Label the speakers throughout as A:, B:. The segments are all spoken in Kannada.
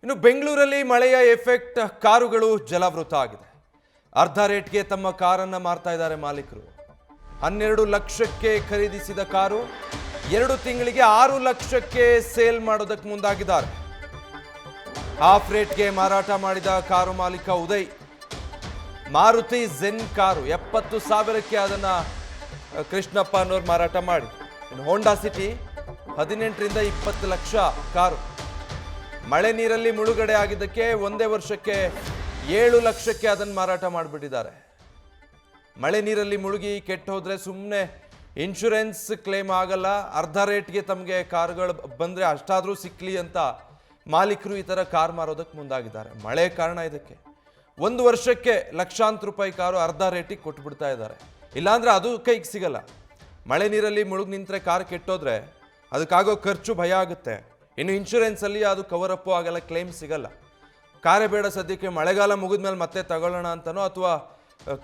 A: ಇನ್ನು ಬೆಂಗಳೂರಲ್ಲಿ ಮಳೆಯ ಎಫೆಕ್ಟ್ ಕಾರುಗಳು ಜಲಾವೃತ ಆಗಿದೆ. ಅರ್ಧ ರೇಟ್ಗೆ ತಮ್ಮ ಕಾರನ್ನು ಮಾರ್ತಾ ಇದ್ದಾರೆ ಮಾಲೀಕರು. 12 ಲಕ್ಷಕ್ಕೆ ಖರೀದಿಸಿದ ಕಾರು 2 ತಿಂಗಳಿಗೆ 6 ಲಕ್ಷಕ್ಕೆ ಸೇಲ್ ಮಾಡೋದಕ್ಕೆ ಮುಂದಾಗಿದ್ದಾರೆ. ಹಾಫ್ ರೇಟ್ಗೆ ಮಾರಾಟ ಮಾಡಿದ ಕಾರು ಮಾಲೀಕ ಉದಯ್ ಮಾರುತಿ ಝೆನ್ ಕಾರು 70,000ಕ್ಕೆ ಅದನ್ನ ಕೃಷ್ಣಪ್ಪ ಅನ್ನೋರು ಮಾರಾಟ ಮಾಡಿ. ಇನ್ನು ಹೋಂಡಾ ಸಿಟಿ 18ರಿಂದ 20 ಲಕ್ಷ ಕಾರು ಮಳೆ ನೀರಲ್ಲಿ ಮುಳುಗಡೆ ಆಗಿದ್ದಕ್ಕೆ ಒಂದೇ ವರ್ಷಕ್ಕೆ 7 ಲಕ್ಷಕ್ಕೆ ಅದನ್ನು ಮಾರಾಟ ಮಾಡಿಬಿಟ್ಟಿದ್ದಾರೆ. ಮಳೆ ನೀರಲ್ಲಿ ಮುಳುಗಿ ಕೆಟ್ಟು ಹೋದ್ರೆ ಸುಮ್ಮನೆ ಇನ್ಶೂರೆನ್ಸ್ ಕ್ಲೇಮ್ ಆಗಲ್ಲ, ಅರ್ಧ ರೇಟ್ಗೆ ತಮಗೆ ಕಾರುಗಳು ಬಂದರೆ ಅಷ್ಟಾದರೂ ಸಿಕ್ಕಲಿ ಅಂತ ಮಾಲೀಕರು ಈ ಥರ ಕಾರ್ ಮಾರೋದಕ್ಕೆ ಮುಂದಾಗಿದ್ದಾರೆ. ಮಳೆ ಕಾರಣ ಇದಕ್ಕೆ. 1 ವರ್ಷಕ್ಕೆ ಲಕ್ಷಾಂತರ ರೂಪಾಯಿ ಕಾರು ಅರ್ಧ ರೇಟಿಗೆ ಕೊಟ್ಬಿಡ್ತಾ ಇದ್ದಾರೆ. ಇಲ್ಲಾಂದರೆ ಅದು ಕೈಗೆ ಸಿಗಲ್ಲ. ಮಳೆ ನೀರಲ್ಲಿ ಮುಳುಗಿ ನಿಂತರೆ ಕಾರ್ ಕೆಟ್ಟೋದ್ರೆ ಅದಕ್ಕಾಗೋ ಖರ್ಚು ಭಯ ಆಗುತ್ತೆ. ಇನ್ನು ಇನ್ಶೂರೆನ್ಸಲ್ಲಿ ಅದು ಕವರಪ್ಪು ಆಗಲ್ಲ, ಕ್ಲೇಮ್ ಸಿಗಲ್ಲ. ಕಾರೇ ಬೇಡ ಸದ್ಯಕ್ಕೆ, ಮಳೆಗಾಲ ಮುಗಿದ್ಮೇಲೆ ಮತ್ತೆ ತಗೊಳ್ಳೋಣ ಅಂತನೋ ಅಥವಾ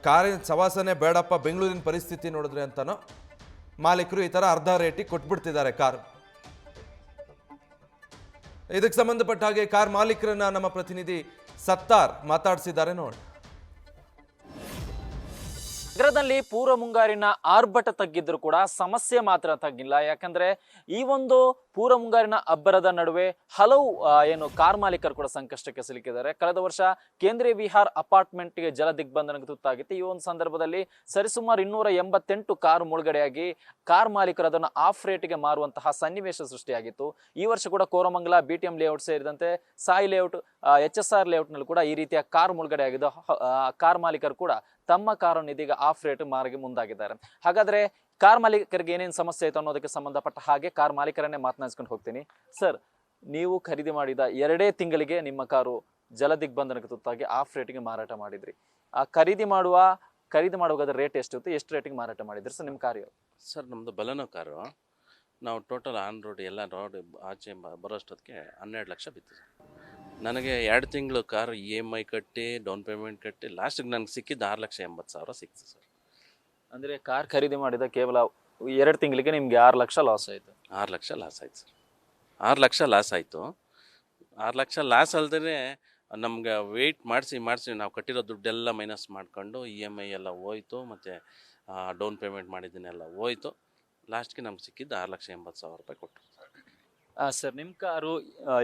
A: ಕಾರಿನ ಸವಾಸನೆ ಬೇಡಪ್ಪ ಬೆಂಗಳೂರಿನ ಪರಿಸ್ಥಿತಿ ನೋಡಿದ್ರೆ ಅಂತನೋ ಮಾಲೀಕರು ಈ ಥರ ಅರ್ಧ ರೇಟಿಗೆ ಕೊಟ್ಬಿಡ್ತಿದ್ದಾರೆ ಕಾರು. ಇದಕ್ಕೆ ಸಂಬಂಧಪಟ್ಟ ಹಾಗೆ ಕಾರ್ ಮಾಲೀಕರನ್ನ ನಮ್ಮ ಪ್ರತಿನಿಧಿ ಸತ್ತಾರ್ ಮಾತಾಡಿಸಿದ್ದಾರೆ ನೋಡಿ.
B: ನಗರದಲ್ಲಿ ಪೂರ್ವ ಮುಂಗಾರಿನ ಆರ್ಭಟ ತಗ್ಗಿದ್ರು ಕೂಡ ಸಮಸ್ಯೆ ಮಾತ್ರ ತಗ್ಗಿಲ್ಲ. ಯಾಕಂದ್ರೆ ಈ ಒಂದು ಪೂರ್ವ ಮುಂಗಾರಿನ ಅಬ್ಬರದ ನಡುವೆ ಹಲವು ಕಾರ್ ಮಾಲೀಕರು ಕೂಡ ಸಂಕಷ್ಟಕ್ಕೆ ಸಿಲುಕಿದ್ದಾರೆ. ಕಳೆದ ವರ್ಷ ಕೇಂದ್ರೀಯ ವಿಹಾರ್ ಅಪಾರ್ಟ್ಮೆಂಟ್ಗೆ ಜಲ ದಿಗ್ಬಂಧನಕ್ಕೆ ತುತ್ತಾಗಿತ್ತು. ಈ ಒಂದು ಸಂದರ್ಭದಲ್ಲಿ ಸರಿಸುಮಾರು 288 ಕಾರು ಮುಳುಗಡೆಯಾಗಿ ಕಾರ್ ಮಾಲೀಕರು ಅದನ್ನು ಆಫ್ ರೇಟ್ಗೆ ಮಾರುವಂತಹ ಸನ್ನಿವೇಶ ಸೃಷ್ಟಿಯಾಗಿತ್ತು. ಈ ವರ್ಷ ಕೂಡ ಕೋರಮಂಗಲ, BTM ಲೇಔಟ್ ಸೇರಿದಂತೆ ಸಾಯಿ ಲೇಔಟ್, HSR ಲೇಔಟ್ನಲ್ಲಿ ಕೂಡ ಈ ರೀತಿಯ ಕಾರ್ ಮುಳುಗಡೆ ಆಗಿದ್ದು ಕಾರ್ ಮಾಲೀಕರು ಕೂಡ ತಮ್ಮ ಕಾರನ್ನು ಇದೀಗ ಆಫ್ ರೇಟ್ ಮಾರಿಗೆ ಮುಂದಾಗಿದ್ದಾರೆ. ಹಾಗಾದ್ರೆ ಕಾರ್ ಮಾಲೀಕರಿಗೆ ಏನೇನು ಸಮಸ್ಯೆ ಆಯಿತು ಅನ್ನೋದಕ್ಕೆ ಸಂಬಂಧಪಟ್ಟ ಹಾಗೆ ಕಾರ್ ಮಾಲೀಕರನ್ನೇ ಮಾತನಾಡಿಸ್ಕೊಂಡು ಹೋಗ್ತೀನಿ. ಸರ್, ನೀವು ಖರೀದಿ ಮಾಡಿದ 2 ತಿಂಗಳಿಗೆ ನಿಮ್ಮ ಕಾರು ಜಲ ದಿಗ್ಬಂಧನಕ್ಕೆ ತುತ್ತಾಗಿ ಆಫ್ ರೇಟಿಗೆ ಮಾರಾಟ ಮಾಡಿದ್ರಿ. ಆ ಖರೀದಿ ಮಾಡುವಾಗ ರೇಟ್ ಎಷ್ಟಿತ್ತು, ಎಷ್ಟು ರೇಟಿಗೆ ಮಾರಾಟ ಮಾಡಿದ್ರಿ ಸರ್ ನಿಮ್ಮ ಕಾರು?
C: ಸರ್, ನಮ್ಮದು ಬಲನೋ ಕಾರು. ನಾವು ಟೋಟಲ್ ಆನ್ ರೋಡ್ ಎಲ್ಲ ರೋಡ್ ಆಚೆ ಬರೋಷ್ಟೊತ್ತಿಗೆ 12 ಲಕ್ಷ ಬಿತ್ತು ಸರ್. ನನಗೆ 2 ತಿಂಗಳು ಕಾರು EMI ಕಟ್ಟಿ ಡೌನ್ ಪೇಮೆಂಟ್ ಕಟ್ಟಿ ಲಾಸ್ಟಿಗೆ ನನಗೆ ಸಿಕ್ಕಿದ್ದು 6,80,000 ಸಿಕ್ತು ಸರ್.
B: ಅಂದರೆ ಕಾರ್ ಖರೀದಿ ಮಾಡಿದ ಕೇವಲ 2 ತಿಂಗಳಿಗೆ ನಿಮಗೆ 6 ಲಕ್ಷ ಲಾಸ್ ಆಯಿತು.
C: 6 ಲಕ್ಷ ಲಾಸ್ ಆಯ್ತು ಸರ್. 6 ಲಕ್ಷ ಲಾಸ್ ಆಯಿತು. 6 ಲಕ್ಷ ಲಾಸ್ ಅಲ್ಲದೇ ನಮ್ಗೆ ವೆಯ್ಟ್ ಮಾಡಿಸಿ ನಾವು ಕಟ್ಟಿರೋ ದುಡ್ಡೆಲ್ಲ ಮೈನಸ್ ಮಾಡ್ಕೊಂಡು EMI ಎಲ್ಲ ಹೋಯ್ತು, ಮತ್ತು ಡೌನ್ ಪೇಮೆಂಟ್ ಮಾಡಿದ್ದನ್ನೆಲ್ಲ ಹೋಯ್ತು. ಲಾಸ್ಟ್ಗೆ ನಮ್ಗೆ ಸಿಕ್ಕಿದ್ದು 6,80,000 ರೂಪಾಯಿ ಕೊಟ್ಟರು.
B: ಸರ್, ನಿಮ್ಮ ಕಾರು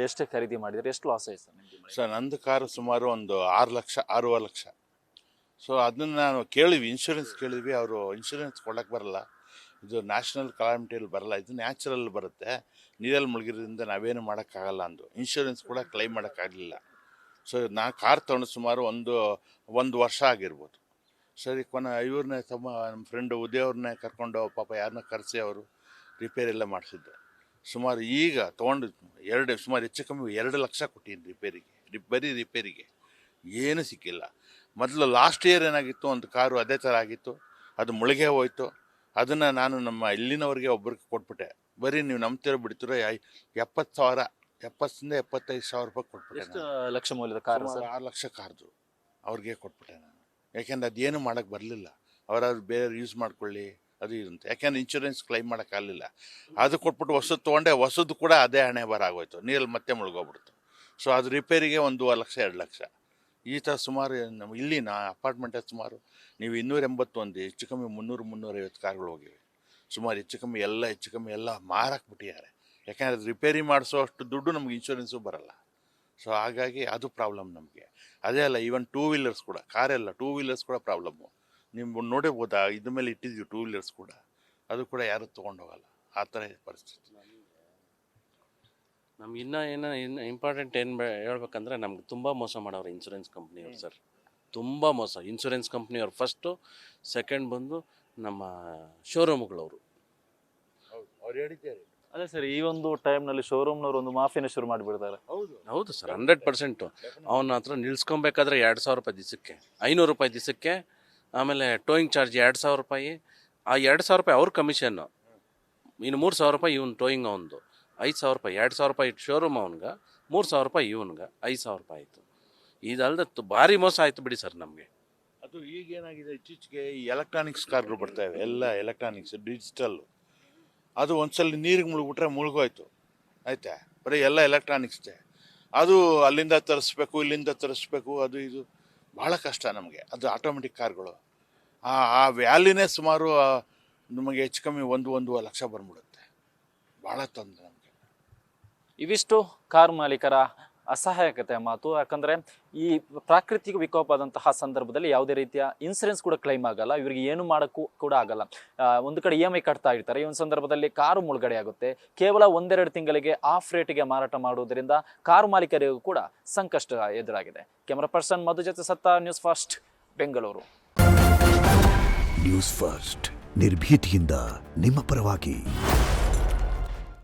B: ಎಷ್ಟೇ ಖರೀದಿ ಮಾಡಿದ್ರೆ ಎಷ್ಟು ಲಾಸ್ ಆಯ್ತು ಸರ್ ನಿಮಗೆ?
D: ಸರ್, ನಂದು ಕಾರು ಸುಮಾರು ಒಂದು 6 ಲಕ್ಷ. ಸೊ ಅದನ್ನು ನಾವು ಕೇಳಿದ್ವಿ, ಇನ್ಶೂರೆನ್ಸ್ ಕೇಳಿದ್ವಿ. ಅವರು ಇನ್ಶೂರೆನ್ಸ್ ಕೊಡೋಕ್ಕೆ ಬರಲ್ಲ, ಇದು ನ್ಯಾಷನಲ್ ಕಾಲಮಿಟಿಯಲ್ಲಿ ಬರಲ್ಲ, ಇದು ನ್ಯಾಚುರಲ್ ಬರುತ್ತೆ, ನೀರಲ್ಲಿ ಮುಳುಗಿರೋದ್ರಿಂದ ನಾವೇನು ಮಾಡೋಕ್ಕಾಗಲ್ಲ ಅಂದು. ಇನ್ಶೂರೆನ್ಸ್ ಕೂಡ ಕ್ಲೈಮ್ ಮಾಡೋಕ್ಕಾಗಲಿಲ್ಲ. ಸೊ ನಾನು ಕಾರ್ ತೊಗೊಂಡು ಸುಮಾರು ಒಂದು ವರ್ಷ ಆಗಿರ್ಬೋದು. ಸರಿ, ಇವ್ರನ್ನೇ ನಮ್ಮ ಫ್ರೆಂಡು ಉದಯವ್ರನ್ನೇ ಕರ್ಕೊಂಡು ಪಾಪ ಯಾರನ್ನ ಕರೆಸಿ ಅವರು ರಿಪೇರಿ ಎಲ್ಲ ಮಾಡಿಸಿದ್ದು. ಸುಮಾರು ಈಗ ತೊಗೊಂಡು ಸುಮಾರು ಹೆಚ್ಚು ಕಮ್ಮಿ 2 ಲಕ್ಷ ಕೊಟ್ಟಿದ್ದೀನಿ ಬರೀ ರಿಪೇರಿಗೆ. ಏನೂ ಸಿಕ್ಕಿಲ್ಲ. ಮೊದಲು ಲಾಸ್ಟ್ ಇಯರ್ ಏನಾಗಿತ್ತು, ಒಂದು ಕಾರು ಅದೇ ಥರ ಆಗಿತ್ತು, ಅದು ಮುಳುಗೆ ಹೋಯ್ತು. ಅದನ್ನು ನಾನು ನಮ್ಮ ಇಲ್ಲಿನವ್ರಿಗೆ ಒಬ್ಬರಿಗೆ ಕೊಟ್ಬಿಟ್ಟೆ. ಬರೀ ನೀವು ನಂಬ್ತಿರೋ ಬಿಡ್ತಿರೋ 70,000, 70,000ರಿಂದ 75,000 ರೂಪಾಯಿ ಕೊಟ್ಬಿಟ್ಟೆ.
B: ಎಷ್ಟು ಲಕ್ಷ ಮೌಲ್ಯದ ಕಾರು?
D: 6 ಲಕ್ಷ ಕಾರ್ದು ಅವ್ರಿಗೆ ಕೊಟ್ಬಿಟ್ಟೆ ನಾನು. ಯಾಕೆಂದ್ರೆ ಅದೇನು ಮಾಡೋಕ್ಕೆ ಬರಲಿಲ್ಲ. ಅವರಾದ್ರು ಬೇರೆ ಯೂಸ್ ಮಾಡ್ಕೊಳ್ಳಿ ಅದು ಇದಂತೆ. ಯಾಕೆಂದ್ರೆ ಇನ್ಶೂರೆನ್ಸ್ ಕ್ಲೈಮ್ ಮಾಡೋಕ್ಕಾಗಲಿಲ್ಲ. ಅದು ಕೊಟ್ಬಿಟ್ಟು ಹೊಸದು ತೊಗೊಂಡೆ, ಹೊಸದು ಕೂಡ ಅದೇ ಹಣೆ ಬರ ಆಗೋಯ್ತು, ನೀರಲ್ಲಿ ಮತ್ತೆ ಮುಳುಗೋಗ್ಬಿಡ್ತು. ಸೊ ಅದು ರಿಪೇರಿಗೆ 1 ಲಕ್ಷ 2 ಲಕ್ಷ ಈ ಥರ ಸುಮಾರು ನಮ್ಮ ಇಲ್ಲಿನ ಅಪಾರ್ಟ್ಮೆಂಟಲ್ಲಿ ಸುಮಾರು ನೀವು 281 ಹೆಚ್ಚು ಕಮ್ಮಿ 300-350 ಕಾರುಗಳು ಹೋಗಿವೆ. ಸುಮಾರು ಹೆಚ್ಚು ಕಮ್ಮಿ ಎಲ್ಲ ಮಾರಕ್ಕೆ ಬಿಟ್ಟಿದ್ದಾರೆ. ಯಾಕೆಂದರೆ ಅದು ರಿಪೇರಿ ಮಾಡಿಸೋ ಅಷ್ಟು ದುಡ್ಡು ನಮ್ಗೆ ಇನ್ಶೂರೆನ್ಸು ಬರಲ್ಲ. ಸೊ ಹಾಗಾಗಿ ಅದು ಪ್ರಾಬ್ಲಮ್ ನಮಗೆ. ಅದೇ ಅಲ್ಲ, ಈವನ್ 2 ವೀಲರ್ಸ್ ಕೂಡ, ಕಾರೆಲ್ಲ 2 ವೀಲರ್ಸ್ ಕೂಡ ಪ್ರಾಬ್ಲಮ್ಮು. ನೀವು ನೋಡಿರ್ಬೋದಾ, ಇದ್ರ ಮೇಲೆ ಇಟ್ಟಿದ್ದೀವಿ 2 ವೀಲರ್ಸ್ ಕೂಡ, ಅದು ಕೂಡ ಯಾರು ತೊಗೊಂಡೋಗಲ್ಲ. ಆ ಥರ ಪರಿಸ್ಥಿತಿ.
C: ನಮ್ಗೆ ಇನ್ನು ಇಂಪಾರ್ಟೆಂಟ್ ಹೇಳ್ಬೇಕಂದ್ರೆ ನಮ್ಗೆ ತುಂಬ ಮೋಸ ಮಾಡೋರು ಇನ್ಶೂರೆನ್ಸ್ ಕಂಪ್ನಿಯವ್ರು ಸರ್. ತುಂಬ ಮೋಸ. ಇನ್ಶೂರೆನ್ಸ್ ಕಂಪ್ನಿಯವ್ರು ಫಸ್ಟು, ಸೆಕೆಂಡ್ ಬಂದು ನಮ್ಮ ಶೋರೂಮ್ಗಳವರು.
D: ಅವ್ರು ಹೇಳಿದ್ದಾರೆ.
B: ಅದೇ ಸರ್, ಈ ಒಂದು ಟೈಮ್ನಲ್ಲಿ ಶೋರೂಮ್ನವ್ರು ಒಂದು ಮಾಫಿನ ಶುರು ಮಾಡಿಬಿಡ್ತಾರೆ.
C: ಹೌದು ಸರ್, 100%. ಅವನ ಹತ್ರ ನಿಲ್ಸ್ಕೊಬೇಕಾದ್ರೆ 2,000 ರೂಪಾಯಿ ದಿವಸಕ್ಕೆ, 500 ರೂಪಾಯಿ ದಿವಸಕ್ಕೆ. ಆಮೇಲೆ ಟೋಯಿಂಗ್ ಚಾರ್ಜ್ 2,000 ರೂಪಾಯಿ. ಆ 2,000 ರೂಪಾಯಿ ಅವ್ರ ಕಮಿಷನ್ನು. ಇನ್ನು 3,000 ರೂಪಾಯಿ ಇವನು ಟೋಯಿಂಗ್ ಅವನದು. 5,000 ರೂಪಾಯಿ. 2,000 ರೂಪಾಯಿ ಶೋರೂಮ್ ಅವನಿಗೆ, 3,000 ರೂಪಾಯಿ ಇವನ್ಗೆ, 5,000 ರೂಪಾಯಿ ಆಯಿತು. ಇದಲ್ಲದೆ ಭಾರಿ ಮೋಸ ಆಯಿತು ಬಿಡಿ ಸರ್ ನಮಗೆ.
D: ಅದು ಈಗೇನಾಗಿದೆ, ಇತ್ತೀಚೆಗೆ ಈ ಎಲೆಕ್ಟ್ರಾನಿಕ್ಸ್ ಕಾರ್ಗಳು ಬರ್ತಾಯಿವೆ, ಎಲ್ಲ ಎಲೆಕ್ಟ್ರಾನಿಕ್ಸ್ ಡಿಜಿಟಲ್ಲು. ಅದು ಒಂದ್ಸಲ ನೀರಿಗೆ ಮುಳುಗ್ಬಿಟ್ರೆ ಮುಳುಗೋಯ್ತು, ಆಯ್ತಾ? ಬರೀ ಎಲ್ಲ ಎಲೆಕ್ಟ್ರಾನಿಕ್ಸ್ದೆ. ಅದು ಅಲ್ಲಿಂದ ತರಿಸ್ಬೇಕು ಇಲ್ಲಿಂದ ತರಿಸ್ಬೇಕು, ಅದು ಇದು ಭಾಳ ಕಷ್ಟ ನಮಗೆ. ಅದು ಆಟೋಮೆಟಿಕ್ ಕಾರ್ಗಳು ಆ ವ್ಯಾಲಿನೇ ಸುಮಾರು ನಮಗೆ ಹೆಚ್ಚು ಕಮ್ಮಿ 1-1.5 ಲಕ್ಷ ಬಂದ್ಬಿಡುತ್ತೆ. ಭಾಳ ತೊಂದರೆ ನಮಗೆ.
B: ಇವಿಷ್ಟು ಕಾರ್ ಮಾಲೀಕರ ಅಸಹಾಯಕತೆ ಮಾತು. ಯಾಕಂದರೆ ಈ ಪ್ರಾಕೃತಿಕ ವಿಕೋಪ ಆದಂತಹ ಸಂದರ್ಭದಲ್ಲಿ ಯಾವುದೇ ರೀತಿಯ ಇನ್ಸೂರೆನ್ಸ್ ಕೂಡ ಕ್ಲೈಮ್ ಆಗಲ್ಲ, ಇವರಿಗೆ ಏನು ಮಾಡೋಕ್ಕೂ ಕೂಡ ಆಗಲ್ಲ. ಒಂದು ಕಡೆ EMI ಕಟ್ತಾ ಇರ್ತಾರೆ, ಈ ಒಂದು ಸಂದರ್ಭದಲ್ಲಿ ಕಾರು ಮುಳುಗಡೆ ಆಗುತ್ತೆ. ಕೇವಲ 1-2 ತಿಂಗಳಿಗೆ ಆಫ್ ರೇಟಿಗೆ ಮಾರಾಟ ಮಾಡುವುದರಿಂದ ಕಾರು ಮಾಲೀಕರಿಗೂ ಕೂಡ ಸಂಕಷ್ಟ ಎದುರಾಗಿದೆ. ಕ್ಯಾಮರಾ ಪರ್ಸನ್ ಮಧು ಜೊತೆ ಸತ್ತ, news first Bengaluru.
E: News first ನಿರ್ಭೀತಿಯಿಂದ ನಿಮ್ಮ ಪರವಾಗಿ.